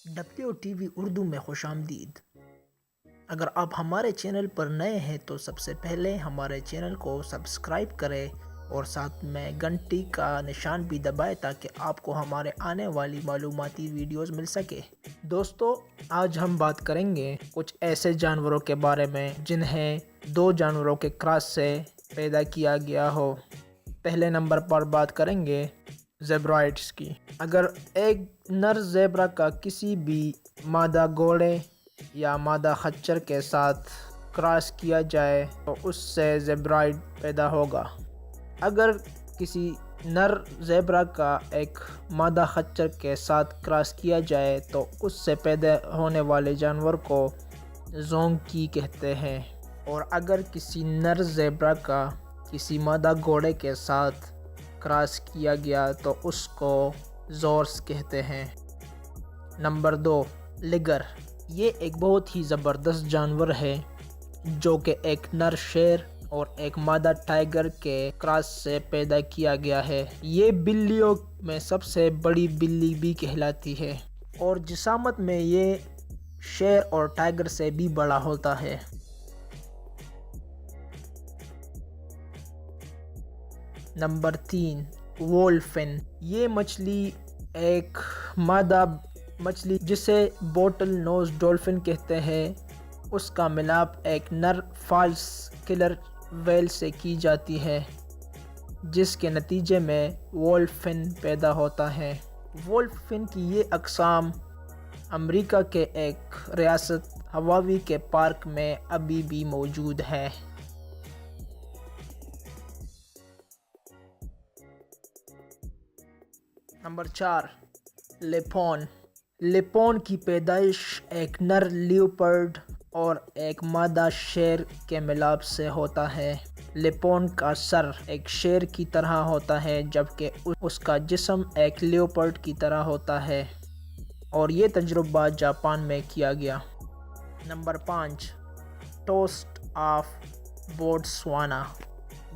WTV Urdu میں خوش آمدید۔ اگر آپ ہمارے چینل پر نئے ہیں تو سب سے پہلے ہمارے چینل کو سبسکرائب کریں اور ساتھ میں گھنٹی کا نشان بھی دبائیں تاکہ آپ کو ہمارے آنے والی معلوماتی ویڈیوز مل سکے۔ دوستو، آج ہم بات کریں گے کچھ ایسے جانوروں کے بارے میں جنہیں دو جانوروں کے کراس سے پیدا کیا گیا ہو۔ پہلے نمبر پر بات کریں گے زیبرائڈز کی۔ اگر ایک نر زیبرا کا کسی بھی مادہ گھوڑے یا مادہ خچر کے ساتھ کراس کیا جائے تو اس سے زیبرائڈ پیدا ہوگا۔ اگر کسی نر زیبرا کا ایک مادہ خچر کے ساتھ کراس کیا جائے تو اس سے پیدا ہونے والے جانور کو زونکی کہتے ہیں، اور اگر کسی نر زیبرا کا کسی مادہ گھوڑے کے ساتھ کراس کیا گیا تو اس کو زورس کہتے ہیں۔ نمبر 2، لگر۔ یہ ایک بہت ہی زبردست جانور ہے جو کہ ایک نر شیر اور ایک مادہ ٹائیگر کے کراس سے پیدا کیا گیا ہے۔ یہ بلیوں میں سب سے بڑی بلی بھی کہلاتی ہے اور جسامت میں یہ شیر اور ٹائیگر سے بھی بڑا ہوتا ہے۔ نمبر 3، وولفن۔ یہ مچھلی ایک مادہ مچھلی جسے بوٹل نوز ڈولفن کہتے ہیں، اس کا ملاپ ایک نر فالس کلر ویل سے کی جاتی ہے جس کے نتیجے میں وولفن پیدا ہوتا ہے۔ وولفن کی یہ اقسام امریکہ کے ایک ریاست ہوائی کے پارک میں ابھی بھی موجود ہے۔ نمبر 4، لیپون۔ لیپون کی پیدائش ایک نر لیوپرڈ اور ایک مادہ شیر کے ملاپ سے ہوتا ہے۔ لیپون کا سر ایک شیر کی طرح ہوتا ہے جبکہ اس کا جسم ایک لیوپرڈ کی طرح ہوتا ہے، اور یہ تجربہ جاپان میں کیا گیا۔ Number 5، toast of Botswana.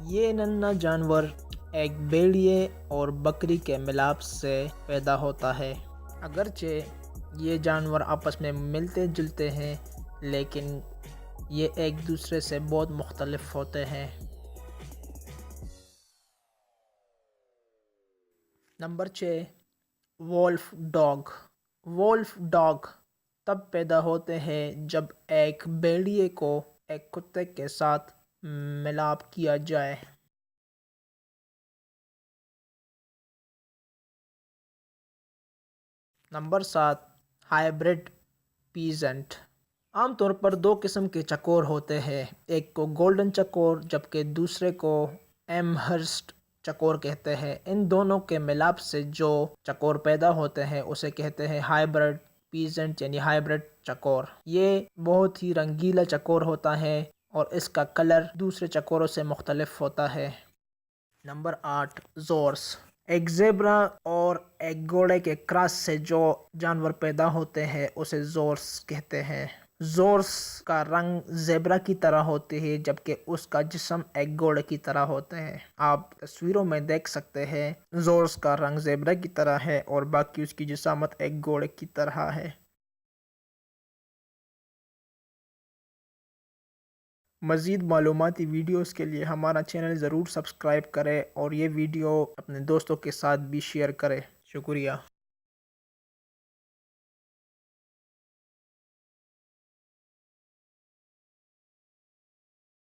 یہ ننھا جانور ایک بھیڑیے اور بکری کے ملاپ سے پیدا ہوتا ہے۔ اگرچہ یہ جانور آپس میں ملتے جلتے ہیں لیکن یہ ایک دوسرے سے بہت مختلف ہوتے ہیں۔ Number 6، wolf dog. Wolf dog تب پیدا ہوتے ہیں جب ایک بھیڑیے کو ایک کتے کے ساتھ ملاپ کیا جائے۔ Number 7، hybrid peasant. عام طور پر دو قسم کے چکور ہوتے ہیں، ایک کو گولڈن چکور جبکہ دوسرے کو ایمہرسٹ چکور کہتے ہیں۔ ان دونوں کے ملاپ سے جو چکور پیدا ہوتے ہیں اسے کہتے ہیں ہائبرڈ پیزنٹ یعنی ہائبرڈ چکور۔ یہ بہت ہی رنگیلا چکور ہوتا ہے اور اس کا کلر دوسرے چکوروں سے مختلف ہوتا ہے۔ Number 8، zeros. ایک زیبرا اور ایک گھوڑے کے کراس سے جو جانور پیدا ہوتے ہیں اسے زورس کہتے ہیں۔ زورس کا رنگ زیبرا کی طرح ہوتی ہے جبکہ اس کا جسم ایک گھوڑے کی طرح ہوتا ہے۔ آپ تصویروں میں دیکھ سکتے ہیں زورس کا رنگ زیبرا کی طرح ہے اور باقی اس کی جسامت ایک گھوڑے کی طرح ہے۔ مزید معلوماتی ویڈیوز کے لیے ہمارا چینل ضرور سبسکرائب کریں اور یہ ویڈیو اپنے دوستوں کے ساتھ بھی شیئر کریں۔ شکریہ۔